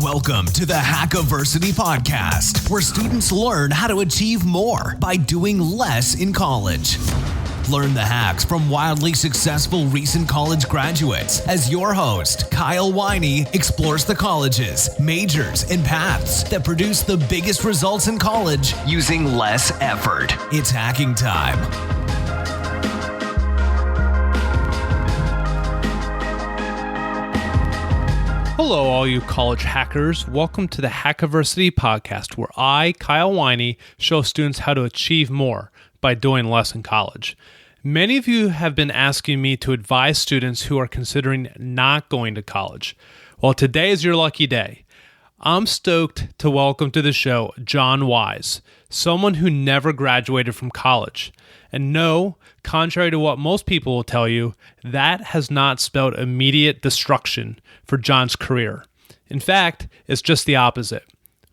Welcome to the Hackiversity Podcast, where students learn how to achieve more by doing less in college. Learn the hacks from wildly successful recent college graduates as your host, Kyle Winey, explores the colleges, majors, and paths that produce the biggest results in college using less effort. It's hacking time. Hello, all you college hackers. Welcome to the Hackiversity Podcast, where I, Kyle Winey, show students how to achieve more by doing less in college. Many of you have been asking me to advise students who are considering not going to college. Well, today is your lucky day. I'm stoked to welcome to the show John Wise, someone who never graduated from college. And no, contrary to what most people will tell you, that has not spelled immediate destruction for John's career. In fact, it's just the opposite.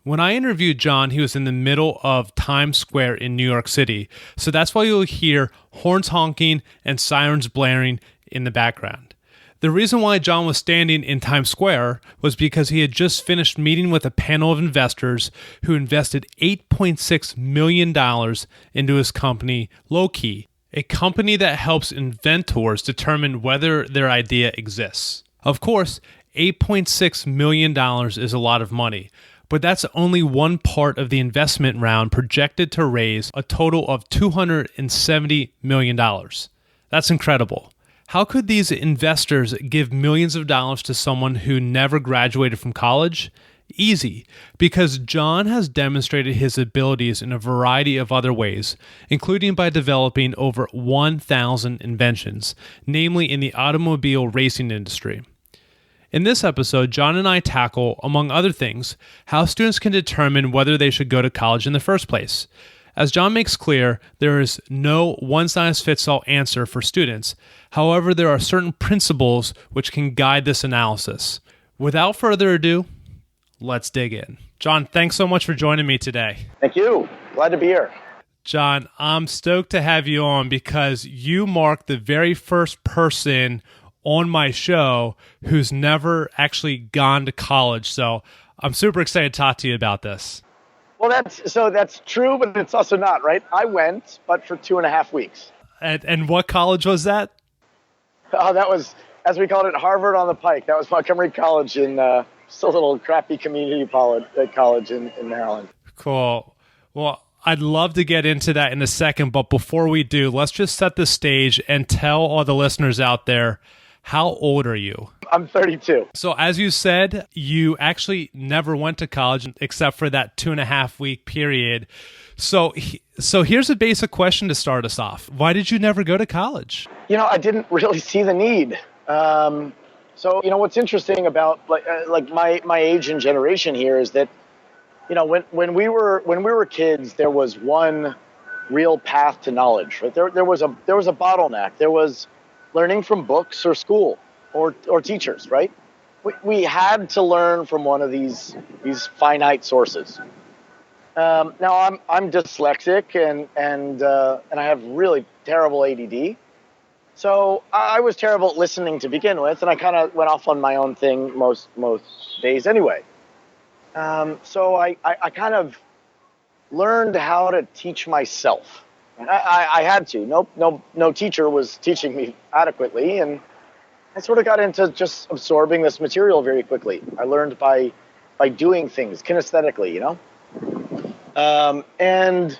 When I interviewed John, he was in the middle of Times Square in New York City, so that's why you'll hear horns honking and sirens blaring in the background. The reason why John was standing in Times Square was because he had just finished meeting with a panel of investors who invested $8.6 million into his company, Loci, a company that helps inventors determine whether their idea exists. Of course, $8.6 million is a lot of money, but that's only one part of the investment round projected to raise a total of $270 million. That's incredible. How could these investors give millions of dollars to someone who never graduated from college? Easy, because John has demonstrated his abilities in a variety of other ways, including by developing over 1,000 inventions, namely in the automobile racing industry. In this episode, John and I tackle, among other things, how students can determine whether they should go to college in the first place. As John makes clear, there is no one-size-fits-all answer for students. However, there are certain principles which can guide this analysis. Without further ado, let's dig in. John, thanks so much for joining me today. Thank you. Glad to be here. John, I'm stoked to have you on because you mark the very first person on my show who's never actually gone to college. So I'm super excited to talk to you about this. Well, that's true, but it's also not, right? I went, but for 2.5 weeks. And what college was that? Oh, that was, as we called it, Harvard on the Pike. That was Montgomery College in just a little crappy community college in Maryland. Cool. Well, I'd love to get into that in a second, but before we do, let's just set the stage and tell all the listeners out there, how old are you? I'm 32. So as you said, you actually never went to college except for that 2.5 week period. So here's a basic question to start us off. Why did you never go to college? I didn't really see the need. So what's interesting about like my age and generation here is that, when we were kids, there was one real path to knowledge, right? There was a bottleneck. There was learning from books or school or teachers, right? We had to learn from one of these finite sources. Now I'm dyslexic and I have really terrible ADD. So I was terrible at listening to begin with, and I kind of went off on my own thing most days anyway. So I kind of learned how to teach myself. I had to. No teacher was teaching me adequately, and I sort of got into just absorbing this material very quickly. I learned by doing things kinesthetically, and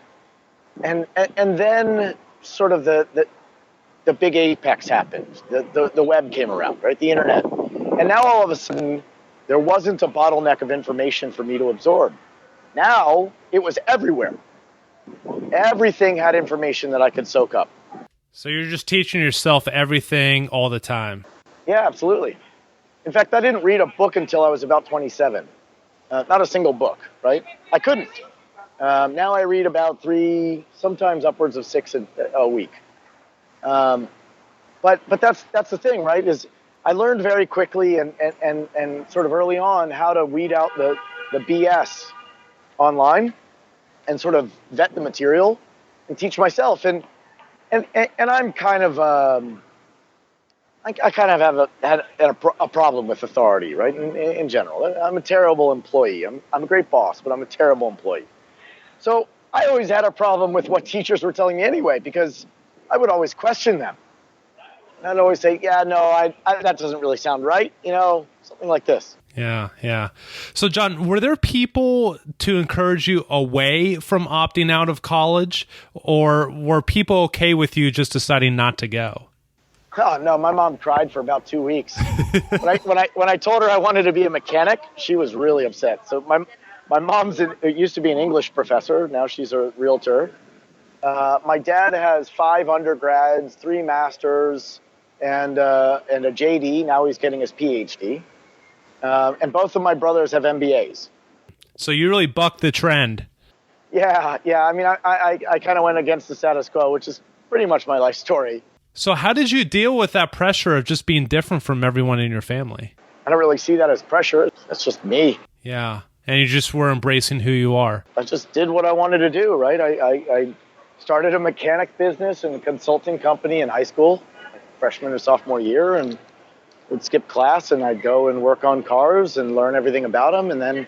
then sort of the big apex happened. The web came around, right? The internet, and now all of a sudden there wasn't a bottleneck of information for me to absorb. Now it was everywhere. Everything had information that I could soak up. So you're just teaching yourself everything all the time. Yeah, absolutely. In fact, I didn't read a book until I was about 27. Not a single book, right? I couldn't. Now I read about 3, sometimes upwards of 6 a week. But that's the thing, right? Is I learned very quickly and sort of early on how to weed out the BS online and sort of vet the material and teach myself. And I'm kind of I kind of had a problem with authority, right? In general, I'm a terrible employee. I'm a great boss, but I'm a terrible employee. So I always had a problem with what teachers were telling me anyway, because I would always question them. And I'd always say, yeah, no, that doesn't really sound right. Something like this. Yeah, yeah. So, John, were there people to encourage you away from opting out of college, or were people okay with you just deciding not to go? Oh, no, my mom cried for about 2 weeks. when I told her I wanted to be a mechanic, she was really upset. So my mom's used to be an English professor. Now she's a realtor. My dad has 5 undergrads, 3 masters, and a JD. Now he's getting his PhD. And both of my brothers have MBAs. So you really bucked the trend. Yeah. I mean, I kind of went against the status quo, which is pretty much my life story. So how did you deal with that pressure of just being different from everyone in your family? I don't really see that as pressure. That's just me. Yeah. And you just were embracing who you are. I just did what I wanted to do, right? I started a mechanic business and a consulting company in high school, freshman or sophomore year, and would skip class and I'd go and work on cars and learn everything about them. And then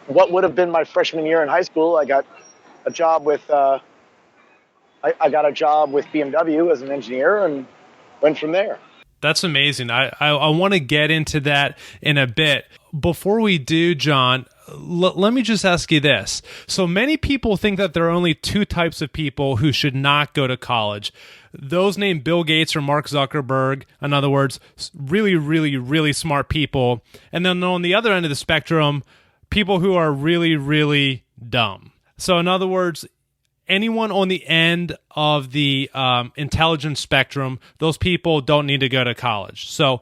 what would have been my freshman year in high school, I got a job with BMW as an engineer and went from there. That's amazing. I want to get into that in a bit. Before we do, John, let me just ask you this. So many people think that there are only 2 types of people who should not go to college. Those named Bill Gates or Mark Zuckerberg, in other words, really, really, really smart people. And then on the other end of the spectrum, people who are really, really dumb. So in other words, anyone on the end of the intelligence spectrum, those people don't need to go to college. So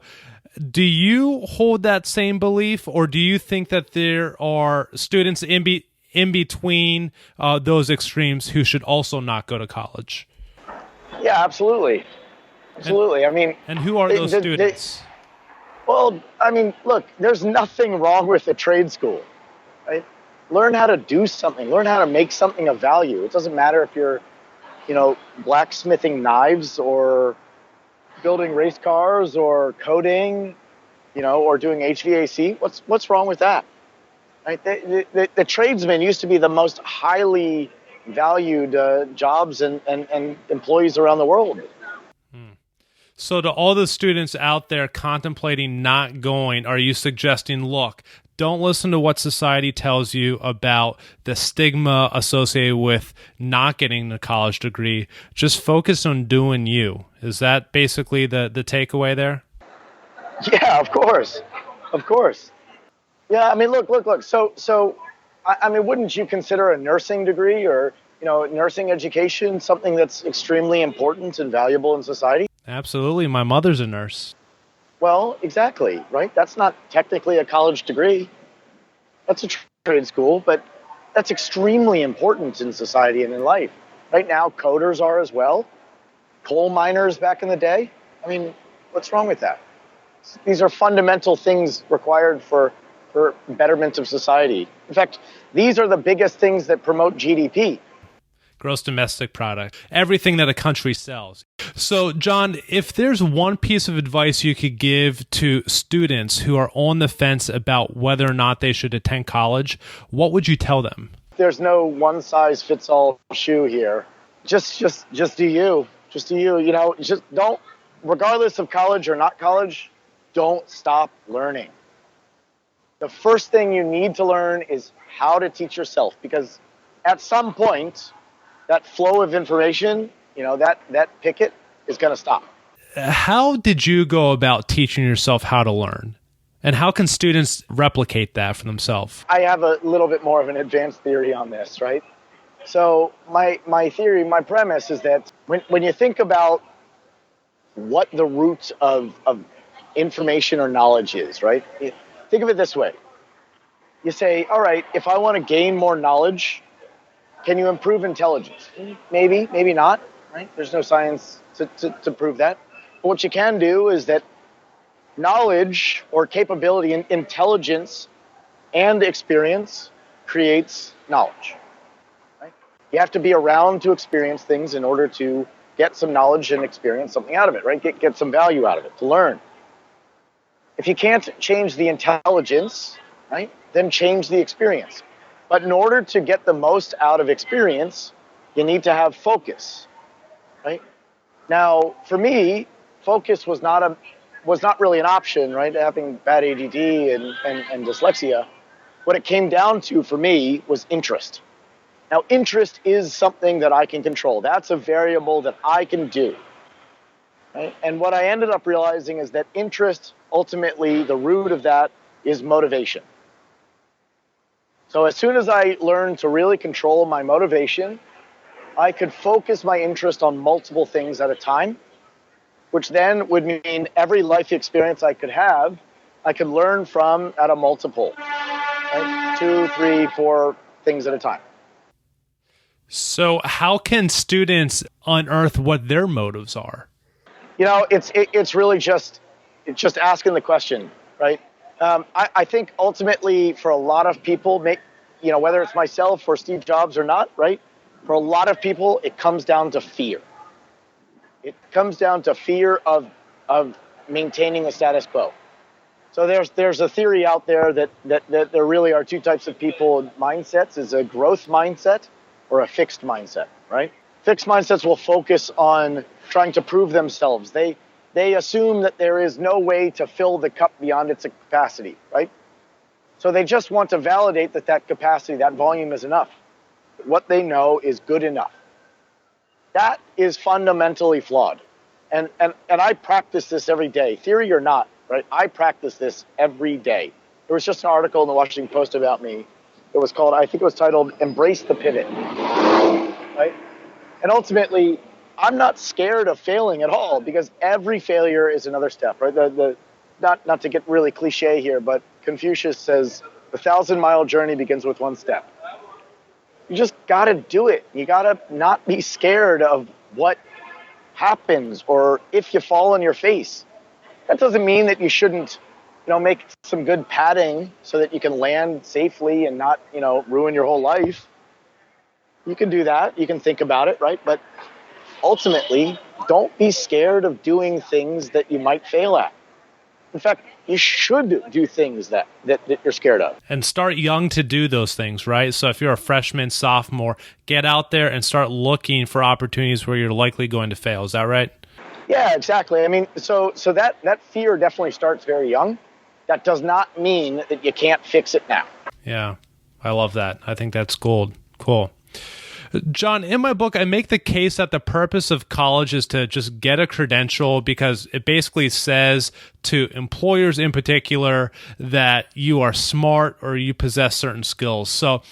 do you hold that same belief, or do you think that there are students in between those extremes who should also not go to college? Yeah, absolutely. Absolutely. And who are those students? Well, look, there's nothing wrong with a trade school, right? Learn how to do something. Learn how to make something of value. It doesn't matter if you're, blacksmithing knives or building race cars or coding, or doing HVAC. What's wrong with that? Right? The tradesmen used to be the most highly valued jobs and employees around the world. So to all the students out there contemplating not going, are you suggesting, look, don't listen to what society tells you about the stigma associated with not getting a college degree. Just focus on doing you. Is that basically the takeaway there? Yeah, of course. Of course. Yeah, look. So, wouldn't you consider a nursing degree or, nursing education something that's extremely important and valuable in society? Absolutely. My mother's a nurse. Well, exactly, right? That's not technically a college degree. That's a trade school, but that's extremely important in society and in life. Right now, coders are as well. Coal miners back in the day. What's wrong with that? These are fundamental things required for betterment of society. In fact, these are the biggest things that promote GDP. Gross domestic product, everything that a country sells. So, John, if there's one piece of advice you could give to students who are on the fence about whether or not they should attend college, what would you tell them? There's no one-size-fits-all shoe here. Just do you. Just do you. Just don't, regardless of college or not college, don't stop learning. The first thing you need to learn is how to teach yourself, because at some point, that flow of information, that picket is going to stop. How did you go about teaching yourself how to learn? And how can students replicate that for themselves? I have a little bit more of an advanced theory on this, right? So my theory, my premise is that when you think about what the root of information or knowledge is, right? Think of it this way. You say, all right, if I want to gain more knowledge, can you improve intelligence? Maybe, maybe not, right? There's no science to prove that. But what you can do is that knowledge or capability, intelligence and experience creates knowledge, right? You have to be around to experience things in order to get some knowledge and experience something out of it, right? Get some value out of it, to learn. If you can't change the intelligence, right, then change the experience. But in order to get the most out of experience, you need to have focus, right? Now, for me, focus was not really an option, right? Having bad ADD and dyslexia. What it came down to for me was interest. Now, interest is something that I can control. That's a variable that I can do. Right? And what I ended up realizing is that interest, ultimately, the root of that is motivation. So as soon as I learned to really control my motivation, I could focus my interest on multiple things at a time, which then would mean every life experience I could have, I could learn from at a multiple, right? 2, 3, 4 things at a time. So how can students unearth what their motives are? You know, it's really just asking the question, right? I think ultimately for a lot of people, whether it's myself or Steve Jobs or not, right? For a lot of people, it comes down to fear. It comes down to fear of maintaining the status quo. So there's a theory out there that there really are two types of people mindsets: is a growth mindset or a fixed mindset, right? Fixed mindsets will focus on trying to prove themselves. They assume that there is no way to fill the cup beyond its capacity, right? So they just want to validate that capacity, that volume is enough. What they know is good enough. That is fundamentally flawed. And I practice this every day, theory or not, right? I practice this every day. There was just an article in the Washington Post about me. It was titled "Embrace the Pivot," right? And ultimately, I'm not scared of failing at all, because every failure is another step, right? Not to get really cliche here, but Confucius says the 1,000-mile journey begins with one step. You just got to do it. You got to not be scared of what happens or if you fall on your face. That doesn't mean that you shouldn't, make some good padding so that you can land safely and not, ruin your whole life. You can do that. You can think about it, right? But ultimately, don't be scared of doing things that you might fail at. In fact, you should do things that you're scared of. And start young to do those things, right? So if you're a freshman, sophomore, get out there and start looking for opportunities where you're likely going to fail. Is that right? Yeah, exactly. I mean, so that fear definitely starts very young. That does not mean that you can't fix it now. Yeah, I love that. I think that's gold. Cool. John, in my book, I make the case that the purpose of college is to just get a credential, because it basically says to employers in particular that you are smart or you possess certain skills. So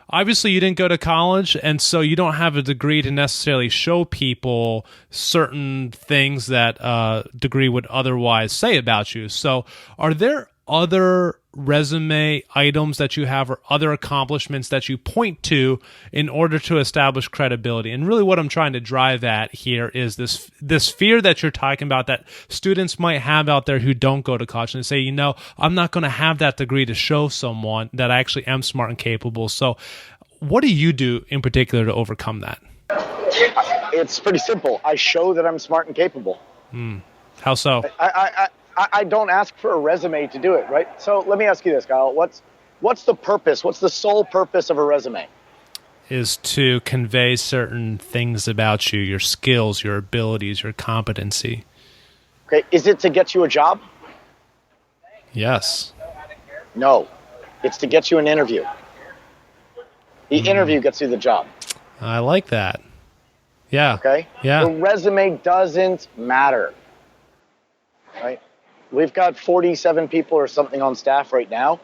obviously you didn't go to college, and so you don't have a degree to necessarily show people certain things that a degree would otherwise say about you. So are there other resume items that you have or other accomplishments that you point to in order to establish credibility? And really what I'm trying to drive at here is this fear that you're talking about that students might have out there who don't go to college and say, I'm not going to have that degree to show someone that I actually am smart and capable. So what do you do in particular to overcome that? It's pretty simple. I show that I'm smart and capable. How so? I don't ask for a resume to do it, right? So let me ask you this, Kyle. What's the purpose? What's the sole purpose of a resume? Is to convey certain things about you, your skills, your abilities, your competency. Okay. Is it to get you a job? Yes. No. It's to get you an interview. The interview gets you the job. I like that. Yeah. Okay? Yeah. The resume doesn't matter. Right? We've got 47 people or something on staff right now,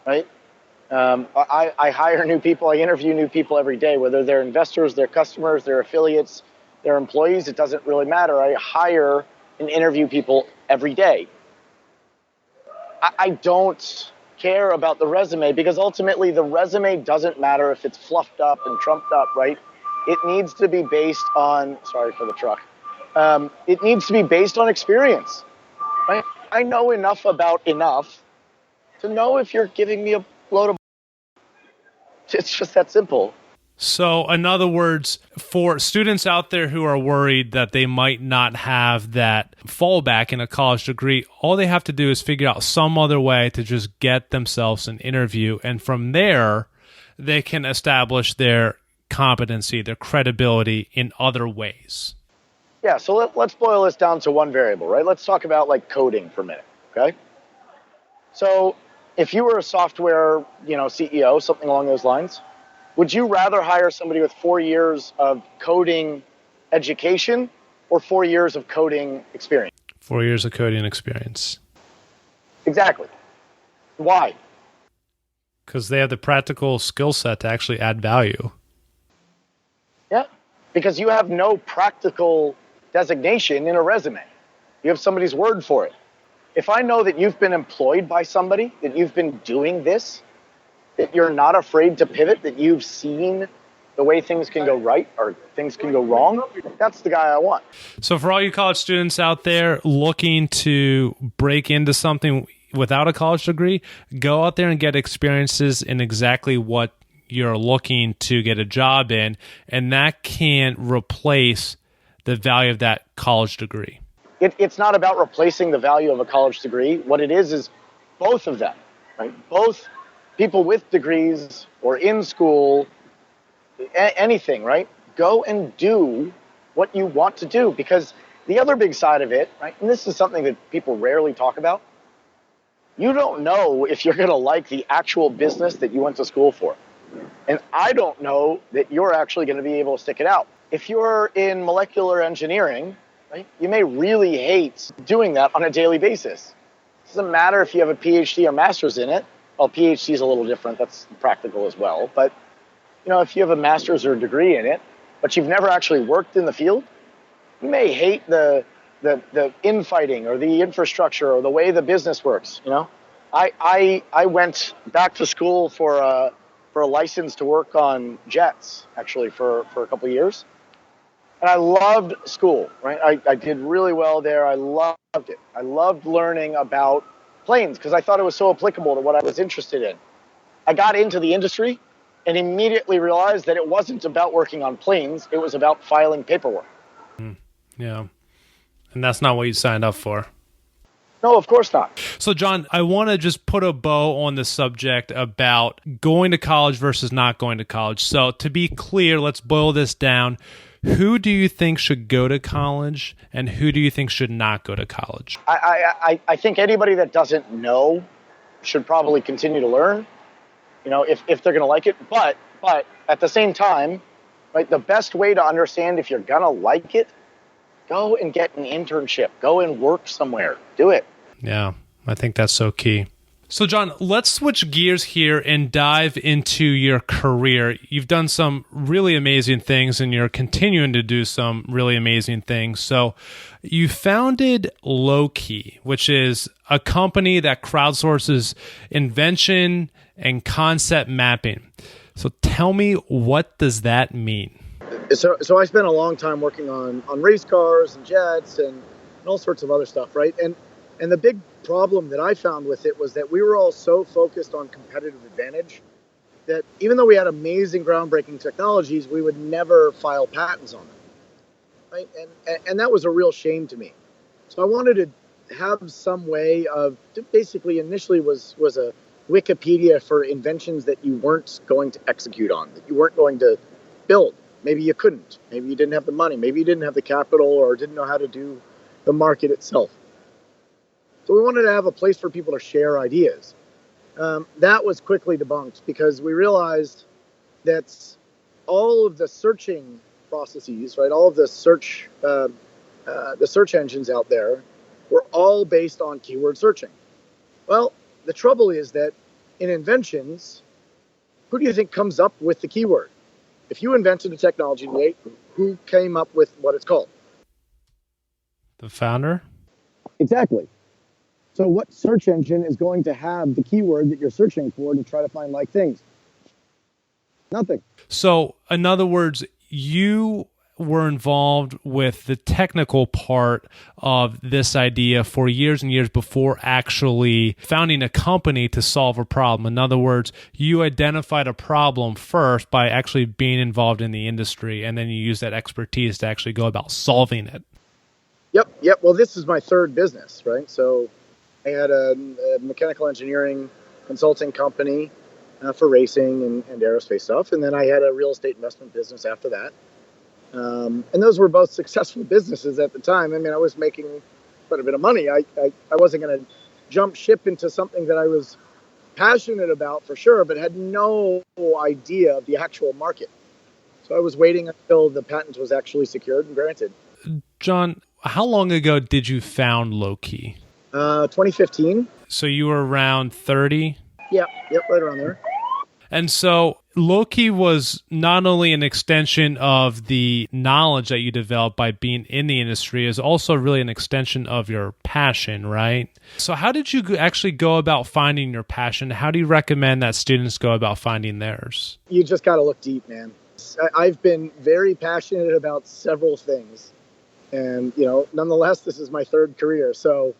right? I hire new people. I interview new people every day, whether they're investors, they're customers, they're affiliates, they're employees. It doesn't really matter. I hire and interview people every day. I don't care about the resume, because ultimately the resume doesn't matter if it's fluffed up and trumped up, right? It needs to be based on, sorry for the truck. It needs to be based on experience. Right? I know enough about enough to know if you're giving me a load of. It's just that simple. So, in other words, for students out there who are worried that they might not have that fallback in a college degree, all they have to do is figure out some other way to just get themselves an interview. And from there, they can establish their competency, their credibility in other ways. Yeah, so let's boil this down to one variable, right? Let's talk about like coding for a minute, okay? So if you were a software, CEO, something along those lines, would you rather hire somebody with 4 years of coding education or 4 years of coding experience? 4 years of coding experience. Exactly. Why? Because they have the practical skill set to actually add value. Yeah, because you have no practical designation in a resume. You have somebody's word for it. If I know that you've been employed by somebody, that you've been doing this, that you're not afraid to pivot, that you've seen the way things can go right or things can go wrong, that's the guy I want. So for all you college students out there looking to break into something without a college degree, go out there and get experiences in exactly what you're looking to get a job in, and that can't replace the value of that college degree. It's not about replacing the value of a college degree. What it is both of them, right? Both people with degrees or in school, anything, right? Go and do what you want to do, because the other big side of it, right? And this is something that people rarely talk about. You don't know if you're going to like the actual business that you went to school for. And I don't know that you're actually going to be able to stick it out. If you're in molecular engineering, right, you may really hate doing that on a daily basis. It doesn't matter if you have a PhD or master's in it. Well, PhD is a little different. That's practical as well. But, if you have a master's or a degree in it, but you've never actually worked in the field, you may hate the infighting or the infrastructure or the way the business works. I went back to school for a license to work on jets, actually, for a couple of years. And I loved school, right? I did really well there. I loved it. I loved learning about planes because I thought it was so applicable to what I was interested in. I got into the industry and immediately realized that it wasn't about working on planes. It was about filing paperwork. Yeah. And that's not what you signed up for. No, of course not. So, John, I want to just put a bow on the subject about going to college versus not going to college. So, to be clear, let's boil this down. Who do you think should go to college and who do you think should not go to college? I think anybody that doesn't know should probably continue to learn, if they're going to like it. But at the same time, right, the best way to understand if you're going to like it, go and get an internship. Go and work somewhere. Do it. Yeah, I think that's so key. So, John, let's switch gears here and dive into your career. You've done some really amazing things and you're continuing to do some really amazing things. So you founded Loci, which is a company that crowdsources invention and concept mapping. So tell me, what does that mean? So I spent a long time working on race cars and jets and all sorts of other stuff, right? And the big problem that I found with it was that we were all so focused on competitive advantage that even though we had amazing groundbreaking technologies, we would never file patents on them, right? And that was a real shame to me. So I wanted to have some way of, basically initially was a Wikipedia for inventions that you weren't going to execute on, that you weren't going to build. Maybe you couldn't. Maybe you didn't have the money. Maybe you didn't have the capital or didn't know how to do the market itself. So we wanted to have a place for people to share ideas. That was quickly debunked because we realized that all of the searching processes, right, all of the search engines out there were all based on keyword searching. Well, the trouble is that in inventions, who do you think comes up with the keyword? If you invented a technology today, who came up with what it's called? The founder? Exactly. So what search engine is going to have the keyword that you're searching for to try to find like things? Nothing. So, in other words, you were involved with the technical part of this idea for years and years before actually founding a company to solve a problem. In other words, you identified a problem first by actually being involved in the industry, and then you use that expertise to actually go about solving it. Yep. Well, this is my third business, right? So I had a mechanical engineering consulting company for racing and aerospace stuff. And then I had a real estate investment business after that. And those were both successful businesses at the time. I mean, I was making quite a bit of money. I wasn't going to jump ship into something that I was passionate about for sure, but had no idea of the actual market. So I was waiting until the patent was actually secured and granted. John, how long ago did you found Loci? 2015. So you were around 30? Yep, right around there. And so Loci was not only an extension of the knowledge that you developed by being in the industry, is also really an extension of your passion, right? So how did you actually go about finding your passion? How do you recommend that students go about finding theirs? You just got to look deep, man. I've been very passionate about several things. And, nonetheless, this is my third career. So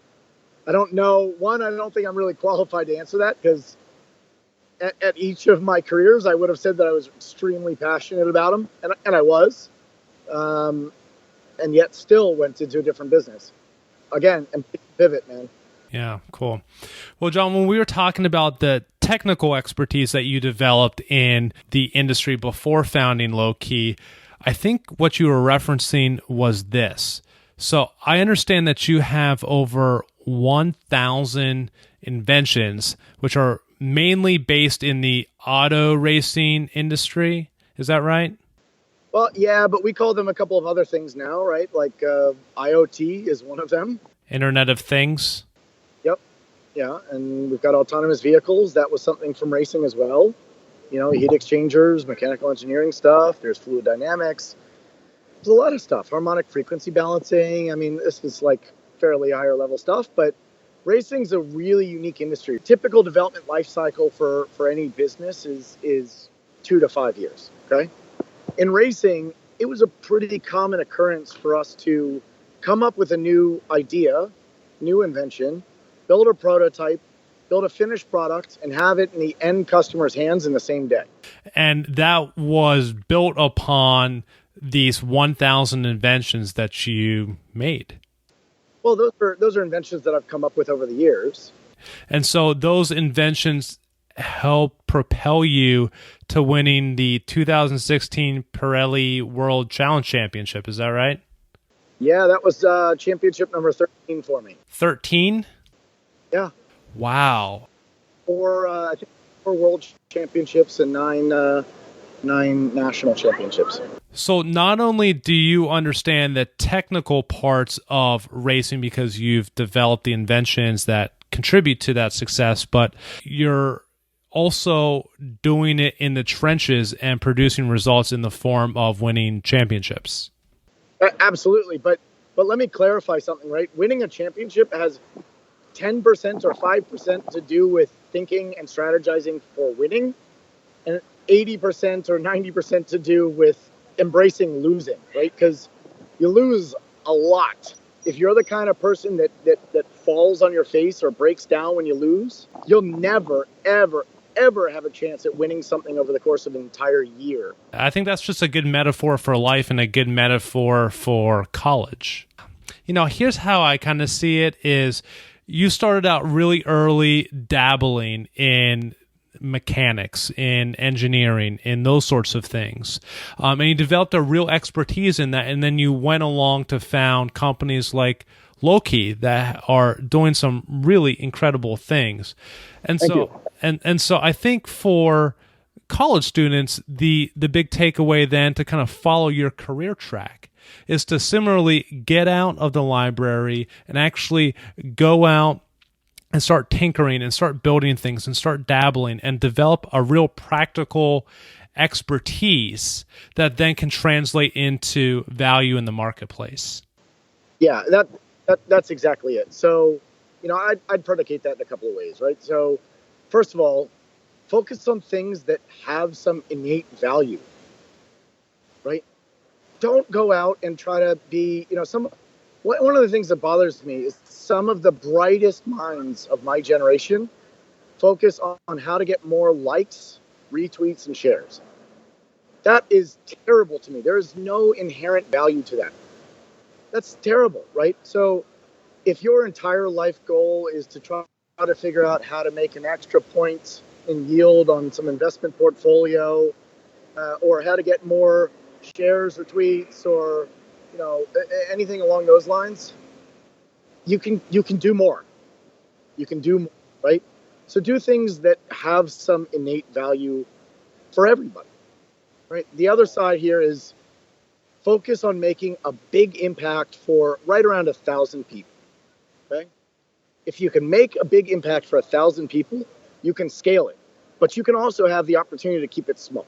I don't know. One, I don't think I'm really qualified to answer that because at each of my careers, I would have said that I was extremely passionate about them, and I was, and yet still went into a different business. Again, and pivot, man. Yeah, cool. Well, John, when we were talking about the technical expertise that you developed in the industry before founding Loci, I think what you were referencing was this. So I understand that you have over 1,000 inventions, which are mainly based in the auto racing industry. Is that right? Well, yeah, but we call them a couple of other things now, right? Like IoT is one of them. Internet of Things. Yep. Yeah. And we've got autonomous vehicles. That was something from racing as well. Heat exchangers, mechanical engineering stuff. There's fluid dynamics. There's a lot of stuff. Harmonic frequency balancing. I mean, this is like fairly higher level stuff, but racing's a really unique industry. Typical development life cycle for any business is 2 to 5 years, okay? In racing, it was a pretty common occurrence for us to come up with a new idea, new invention, build a prototype, build a finished product, and have it in the end customer's hands in the same day. And that was built upon these 1,000 inventions that you made. Well, those are inventions that I've come up with over the years. And so those inventions help propel you to winning the 2016 Pirelli World Challenge Championship. Is that right? Yeah, that was championship number 13 for me. 13? Yeah. Wow. I think 4 world championships and 9 national championships. So not only do you understand the technical parts of racing because you've developed the inventions that contribute to that success, but you're also doing it in the trenches and producing results in the form of winning championships. Absolutely. But let me clarify something, right? Winning a championship has 10% or 5% to do with thinking and strategizing for winning, and 80% or 90% to do with embracing losing, right? Because you lose a lot. If you're the kind of person that falls on your face or breaks down when you lose, you'll never, ever, ever have a chance at winning something over the course of an entire year. I think that's just a good metaphor for life and a good metaphor for college. Here's how I kind of see it is you started out really early dabbling in mechanics, in engineering, in those sorts of things. And you developed a real expertise in that. And then you went along to found companies like Loci that are doing some really incredible things. And so I think for college students, the big takeaway then to kind of follow your career track is to similarly get out of the library and actually go out and start tinkering and start building things and start dabbling and develop a real practical expertise that then can translate into value in the marketplace. Yeah, that's exactly it. So, I'd predicate that in a couple of ways, right? So, first of all, focus on things that have some innate value, right? don't go out and try to be, one of the things that bothers me is some of the brightest minds of my generation focus on how to get more likes, retweets, and shares. That is terrible to me. There is no inherent value to that. That's terrible, right? So if your entire life goal is to try to figure out how to make an extra point in yield on some investment portfolio, or how to get more shares or tweets, or anything along those lines, you can do more. You can do more, right? So do things that have some innate value for everybody, right? The other side here is focus on making a big impact for right around 1,000 people, okay? If you can make a big impact for 1,000 people, you can scale it, but you can also have the opportunity to keep it small,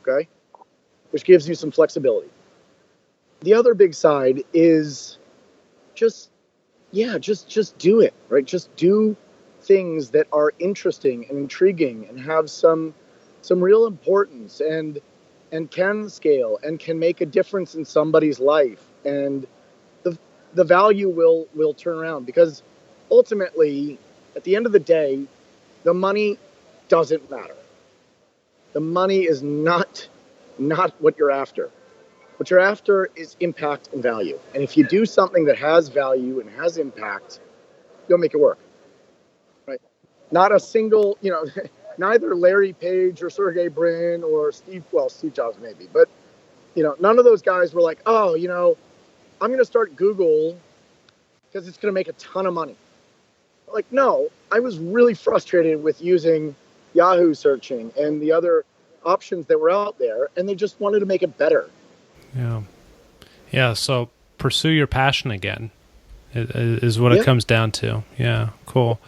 okay? Which gives you some flexibility. The other big side is just do it, right? Just do things that are interesting and intriguing and have some real importance and can scale and can make a difference in somebody's life, and the value will turn around, because ultimately at the end of the day the money doesn't matter. The money is not what you're after. What you're after is impact and value. And if you do something that has value and has impact, you'll make it work. Right? Not a single, neither Larry Page or Sergey Brin or Steve Jobs maybe, but none of those guys were like, oh, I'm going to start Google because it's going to make a ton of money. Like, no, I was really frustrated with using Yahoo searching and the other options that were out there, and they just wanted to make it better. Yeah. So pursue your passion again is what it comes down to. Yeah. Cool.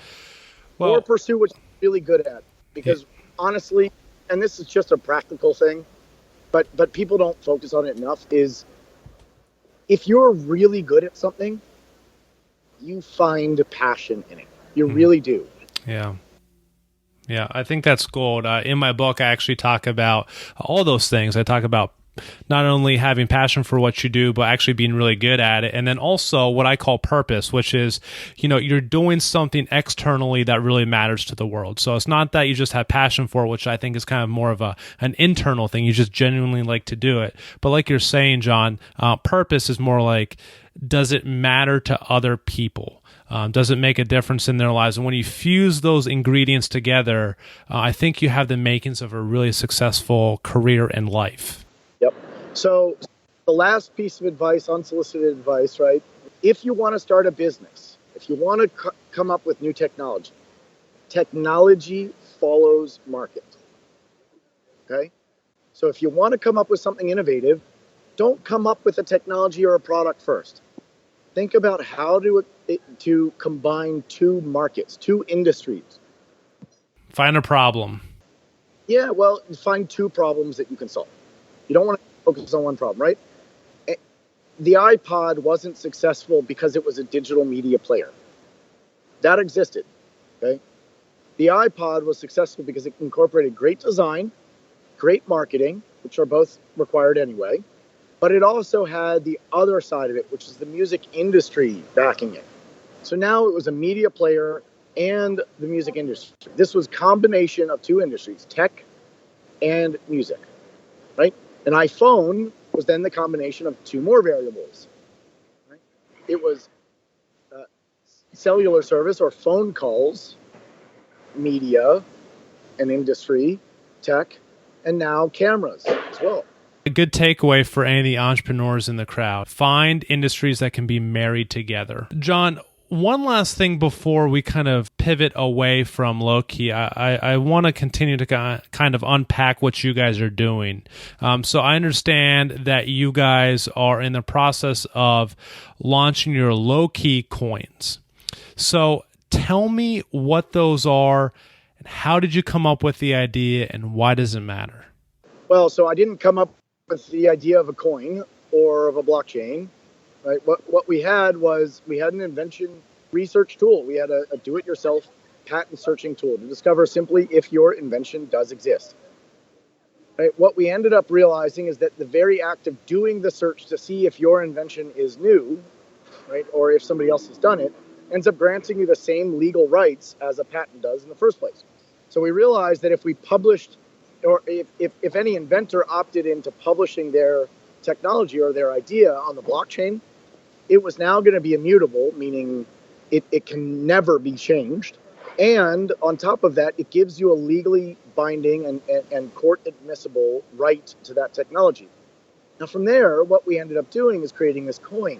Well, or pursue what you're really good at, because honestly, and this is just a practical thing, but people don't focus on it enough, is if you're really good at something, you find passion in it. You really do. Yeah. Yeah, I think that's gold. In my book, I actually talk about all those things. I talk about not only having passion for what you do, but actually being really good at it. And then also what I call purpose, which is, you're doing something externally that really matters to the world. So it's not that you just have passion for it, which I think is kind of more of an internal thing. You just genuinely like to do it. But like you're saying, John, purpose is more like, does it matter to other people? Does it make a difference in their lives? And when you fuse those ingredients together, I think you have the makings of a really successful career and life. Yep. So the last piece of advice, unsolicited advice, right? If you want to start a business, if you want to come up with new technology follows market. Okay? So if you want to come up with something innovative, don't come up with a technology or a product first. Think about how to combine two markets, two industries. Find a problem. Yeah, well, find two problems that you can solve. You don't want to focus on one problem, right? The iPod wasn't successful because it was a digital media player. That existed, okay? The iPod was successful because it incorporated great design, great marketing, which are both required anyway, but it also had the other side of it, which is the music industry backing it. So now it was a media player and the music industry. This was a combination of two industries, tech and music, right? An iPhone was then the combination of two more variables. Right? It was cellular service or phone calls, media and industry, tech, and now cameras as well. A good takeaway for any of the entrepreneurs in the crowd: find industries that can be married together. John, one last thing before we kind of pivot away from Loci, I want to continue to kind of unpack what you guys are doing. So I understand that you guys are in the process of launching your Locicoins. So tell me what those are, and how did you come up with the idea, and why does it matter? Well, so I didn't come up with the idea of a coin or of a blockchain. Right. What we had was an invention research tool. We had a do-it-yourself patent searching tool to discover simply if your invention does exist. Right? What we ended up realizing is that the very act of doing the search to see if your invention is new, right, or if somebody else has done it, ends up granting you the same legal rights as a patent does in the first place. So we realized that if we published, or if any inventor opted into publishing their technology or their idea on the blockchain, it was now going to be immutable, meaning it can never be changed. And on top of that, it gives you a legally binding and court admissible right to that technology. Now, from there, what we ended up doing is creating this coin.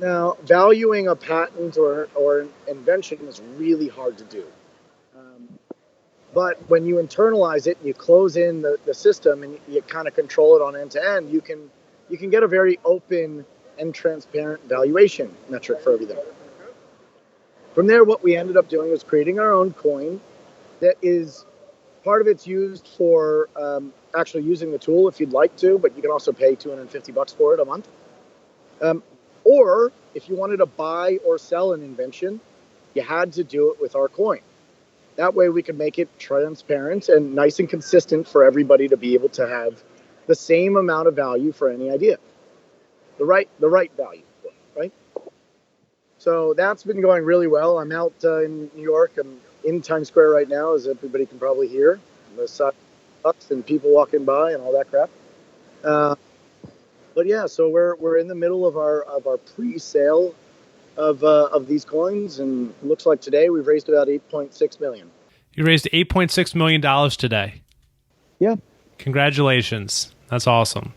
Now, valuing a patent or an invention is really hard to do. But when you internalize it and you close in the system and you kind of control it on end to end, you can get a very open and transparent valuation metric for everything. From there, what we ended up doing was creating our own coin that is, part of it's used for actually using the tool if you'd like to, but you can also pay $250 for it a month. Or if you wanted to buy or sell an invention, you had to do it with our coin. That way we could make it transparent and nice and consistent for everybody to be able to have the same amount of value for any idea. The right value, right? So that's been going really well. I'm out in New York. I'm in Times Square right now, as everybody can probably hear. The sidewalks and people walking by and all that crap. But yeah, so we're in the middle of our pre-sale of these coins, and it looks like today we've raised about $8.6 million. You raised $8.6 million today. Yeah. Congratulations. That's awesome.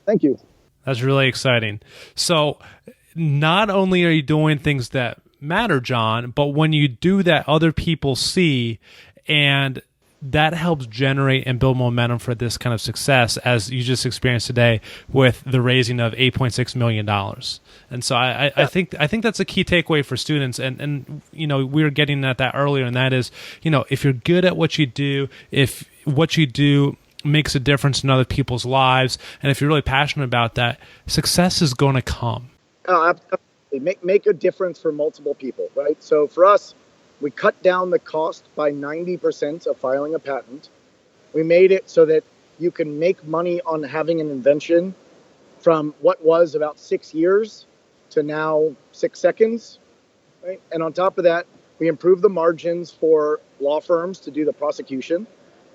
Thank you. That's really exciting. So not only are you doing things that matter, John, but when you do that, other people see, and that helps generate and build momentum for this kind of success, as you just experienced today with the raising of $8.6 million. And so I think that's a key takeaway for students. And we were getting at that earlier, and that is, if you're good at what you do, if what you do makes a difference in other people's lives, and if you're really passionate about that, success is going to come. Oh, absolutely. Make a difference for multiple people, right? So for us, we cut down the cost by 90% of filing a patent. We made it so that you can make money on having an invention from what was about 6 years to now 6 seconds, right? And on top of that, we improved the margins for law firms to do the prosecution,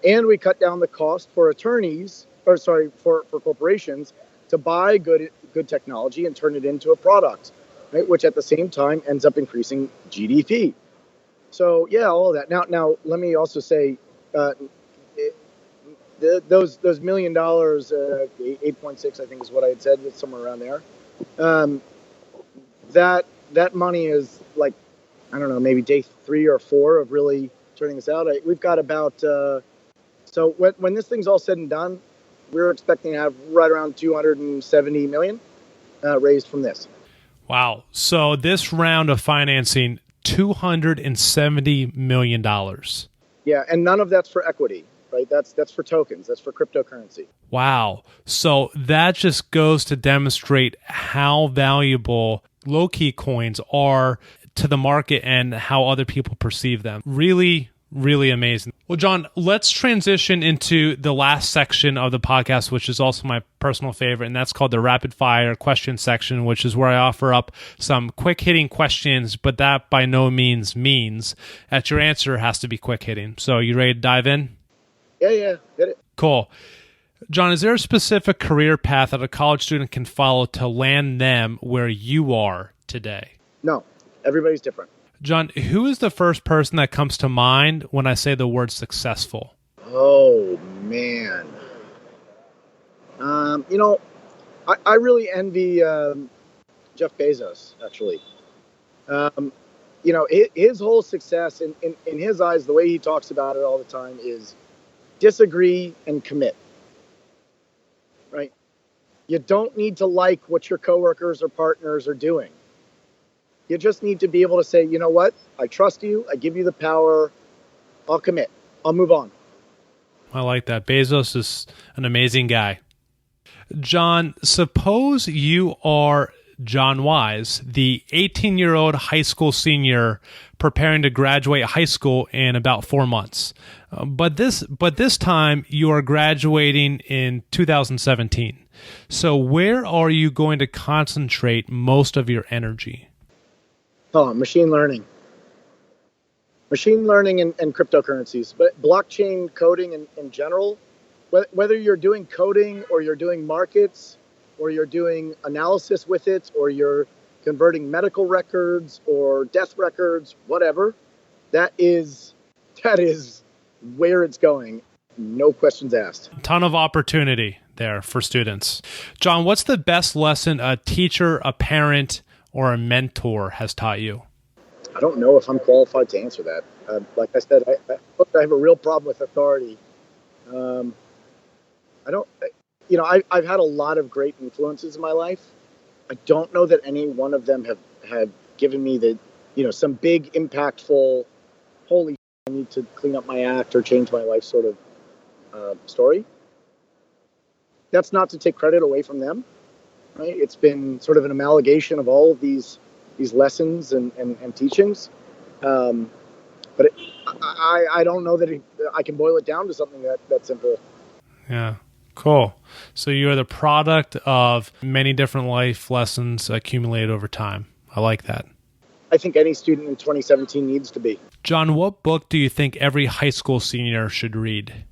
and we cut down the cost for for corporations to buy good technology and turn it into a product, right? Which at the same time ends up increasing GDP. So yeah, all of that. Now let me also say, those $1 million, 8.6, I think is what I had said, somewhere around there. That money is like, I don't know, maybe day 3 or 4 of really turning this out. We've got about so when this thing's all said and done, we're expecting to have right around 270 million raised from this. Wow! So this round of financing, $270 million. Yeah, and none of that's for equity, right? That's for tokens. That's for cryptocurrency. Wow. So that just goes to demonstrate how valuable Locicoins are to the market and how other people perceive them. Really, really amazing. Well, John, let's transition into the last section of the podcast, which is also my personal favorite, and that's called the rapid fire question section, which is where I offer up some quick hitting questions, but that by no means means that your answer has to be quick hitting. So you ready to dive in? Yeah, hit it. Cool. John, is there a specific career path that a college student can follow to land them where you are today? No, everybody's different. John, who is the first person that comes to mind when I say the word successful? Oh, man. I really envy Jeff Bezos, actually. His whole success, in his eyes, the way he talks about it all the time is disagree and commit, right? You don't need to like what your coworkers or partners are doing. You just need to be able to say, you know what? I trust you. I give you the power. I'll commit. I'll move on. I like that. Bezos is an amazing guy. John, suppose you are John Wise, the 18-year-old high school senior preparing to graduate high school in about 4 months. But this time you are graduating in 2017. So where are you going to concentrate most of your energy? Oh, machine learning. Machine learning and cryptocurrencies, but blockchain coding in general, whether you're doing coding or you're doing markets or you're doing analysis with it or you're converting medical records or death records, whatever, that is where it's going. No questions asked. Ton of opportunity there for students. John, what's the best lesson a teacher, a parent, or a mentor has taught you? I don't know if I'm qualified to answer that. Like I said, I have a real problem with authority. I've had a lot of great influences in my life. I don't know that any one of them have given me some big impactful, holy, I need to clean up my act or change my life sort of story. That's not to take credit away from them, right? It's been sort of an amalgamation of all of these lessons and teachings. But I don't know that I can boil it down to something that simple. Yeah. Cool. So you are the product of many different life lessons accumulated over time. I like that. I think any student in 2017 needs to be. John, what book do you think every high school senior should read?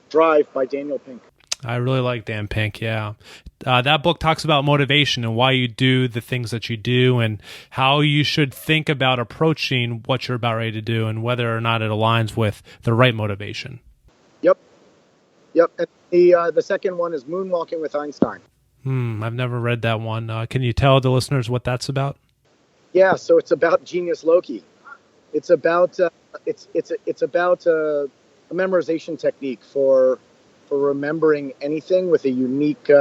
Drive by Daniel Pink. I really like Dan Pink, yeah. That book talks about motivation and why you do the things that you do and how you should think about approaching what you're about ready to do and whether or not it aligns with the right motivation. Yep. And the second one is Moonwalking with Einstein. I've never read that one. Can you tell the listeners what that's about? Yeah, so it's about genius Loci. It's about it's about a memorization technique for remembering anything with a unique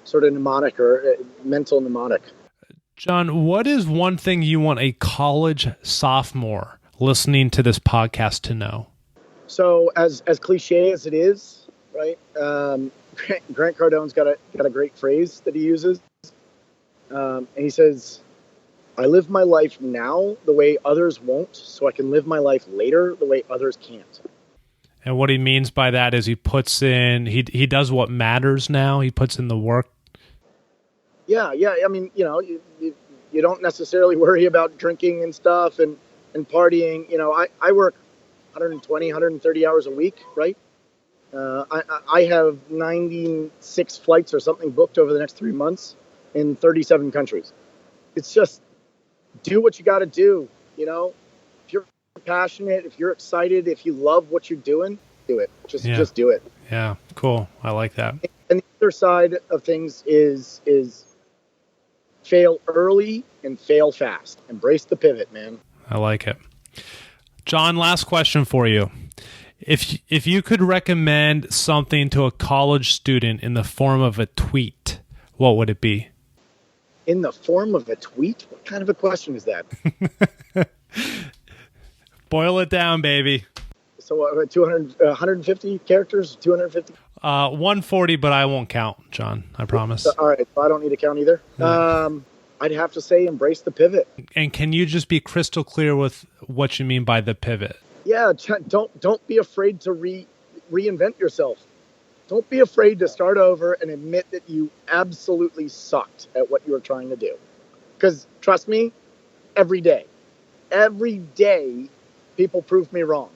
sort of mnemonic or mental mnemonic. John, what is one thing you want a college sophomore listening to this podcast to know? So as cliche as it is, right? Grant Cardone's got a great phrase that he uses, and he says, "I live my life now the way others won't, so I can live my life later the way others can't." And what he means by that is he puts in, he does what matters now. He puts in the work. Yeah. I mean, you don't necessarily worry about drinking and stuff and partying. I work 120, 130 hours a week, right? I have 96 flights or something booked over the next 3 months in 37 countries. It's just do what you got to do. If you're passionate, if you're excited, if you love what you're doing, do it. Just do it. Yeah, cool. I like that. And the other side of things is fail early and fail fast. Embrace the pivot, man. I like it. John, last question for you. If you could recommend something to a college student in the form of a tweet, what would it be? In the form of a tweet? What kind of a question is that? Boil it down, baby. So 150 characters? 250? 140, but I won't count, John. I promise. All right. So I don't need to count either. Yeah. I'd have to say embrace the pivot. And can you just be crystal clear with what you mean by the pivot? Yeah, don't be afraid to reinvent yourself. Don't be afraid to start over and admit that you absolutely sucked at what you were trying to do. Because trust me, every day, people prove me wrong.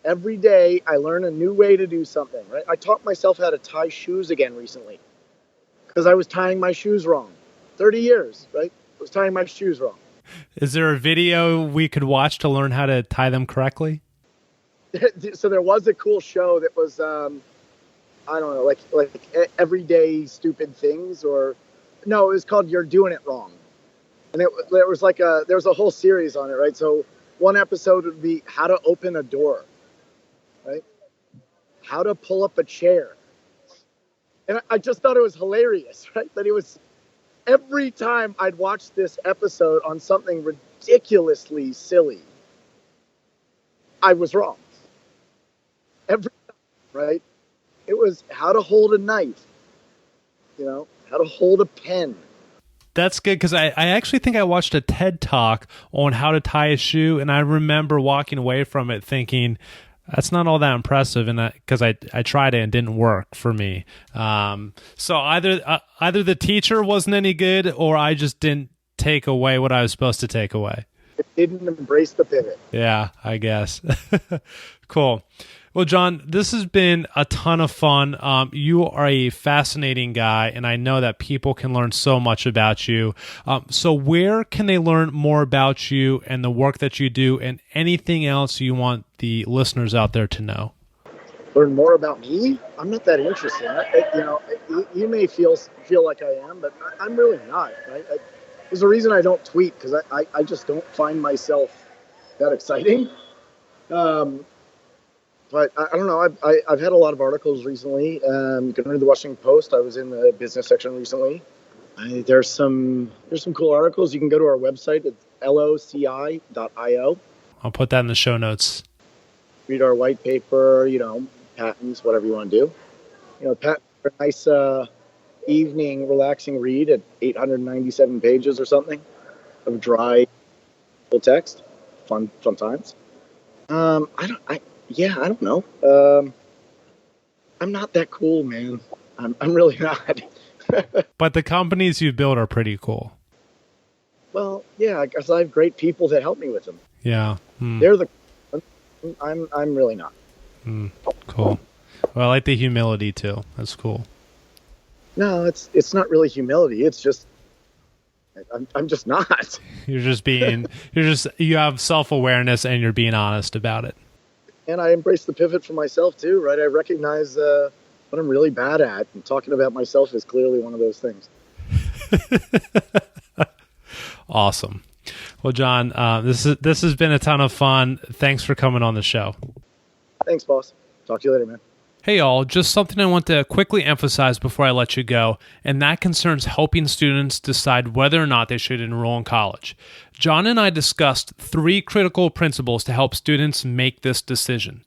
Every day I learn a new way to do something, right? I taught myself how to tie shoes again recently because I was tying my shoes wrong. 30 years, right? I was tying my shoes wrong. Is there a video we could watch to learn how to tie them correctly? So there was a cool show that was, I don't know, like everyday stupid things, or no, it was called "You're Doing It Wrong," and there was a whole series on it, right? So one episode would be how to open a door, right? How to pull up a chair, and I just thought it was hilarious, right? That it was. Every time I'd watch this episode on something ridiculously silly, I was wrong. Every time, right? It was how to hold a knife, how to hold a pen. That's good, because I actually think I watched a TED Talk on how to tie a shoe, and I remember walking away from it thinking, that's not all that impressive, and because I tried it and it didn't work for me. So either the teacher wasn't any good, or I just didn't take away what I was supposed to take away. It didn't embrace the pivot. Yeah, I guess. Cool. Well, John, this has been a ton of fun. You are a fascinating guy, and I know that people can learn so much about you. So where can they learn more about you and the work that you do, and anything else you want the listeners out there to know? Learn more about me? I'm not that interesting. You may feel like I am, but I'm really not. There's a reason I don't tweet, because I just don't find myself that exciting. But I don't know. I've had a lot of articles recently. You can read the Washington Post. I was in the business section recently. There's some cool articles. You can go to our website. It's loci.io. I'll put that in the show notes. Read our white paper. Patents, whatever you want to do. Patent for a nice evening, relaxing read at 897 pages or something of dry full text. Fun times. I don't know. I'm not that cool, man. I'm really not. But the companies you build are pretty cool. Well, yeah, because I have great people that help me with them. Yeah. They're I'm really not. Cool. Well, I like the humility too. That's cool. No, it's not really humility. It's just I'm just not. You have self-awareness, and you're being honest about it. And I embrace the pivot for myself too, right? I recognize what I'm really bad at, and talking about myself is clearly one of those things. Awesome. Well, John, this has been a ton of fun. Thanks for coming on the show. Thanks, boss. Talk to you later, man. Hey, all, just something I want to quickly emphasize before I let you go, and that concerns helping students decide whether or not they should enroll in college. John and I discussed 3 critical principles to help students make this decision.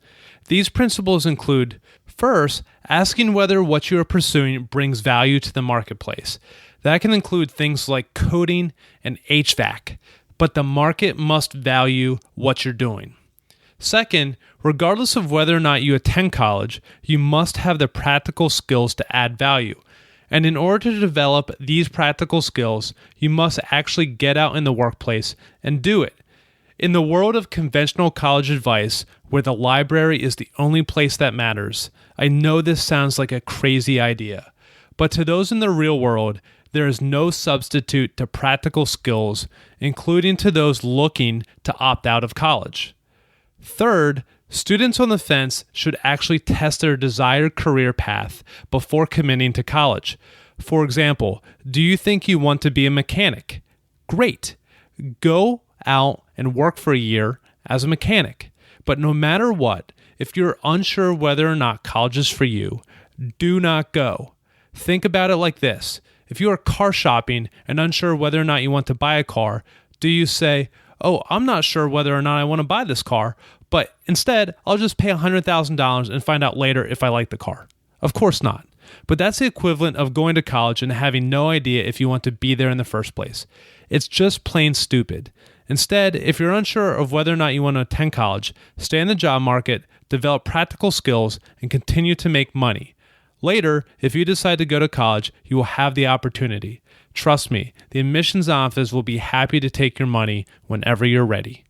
These principles include, first, asking whether what you are pursuing brings value to the marketplace. That can include things like coding and HVAC, but the market must value what you're doing. Second, regardless of whether or not you attend college, you must have the practical skills to add value. And in order to develop these practical skills, you must actually get out in the workplace and do it. In the world of conventional college advice, where the library is the only place that matters, I know this sounds like a crazy idea. But to those in the real world, there is no substitute to practical skills, including to those looking to opt out of college. Third, students on the fence should actually test their desired career path before committing to college. For example, do you think you want to be a mechanic? Great. Go out and work for a year as a mechanic. But no matter what, if you're unsure whether or not college is for you, do not go. Think about it like this. If you are car shopping and unsure whether or not you want to buy a car, do you say, oh, I'm not sure whether or not I want to buy this car, but instead, I'll just pay $100,000 and find out later if I like the car? Of course not. But that's the equivalent of going to college and having no idea if you want to be there in the first place. It's just plain stupid. Instead, if you're unsure of whether or not you want to attend college, stay in the job market, develop practical skills, and continue to make money. Later, if you decide to go to college, you will have the opportunity. Trust me, the admissions office will be happy to take your money whenever you're ready.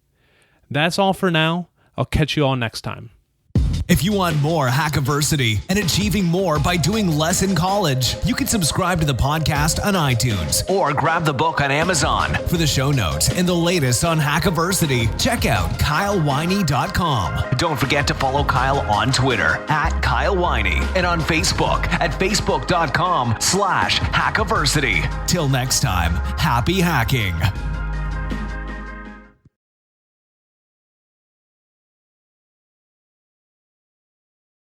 That's all for now. I'll catch you all next time. If you want more Hackiversity and achieving more by doing less in college, you can subscribe to the podcast on iTunes or grab the book on Amazon. For the show notes and the latest on Hackiversity, check out kylewiney.com. Don't forget to follow Kyle on Twitter @KyleWiney and on Facebook at facebook.com/Hackiversity. Till next time, happy hacking.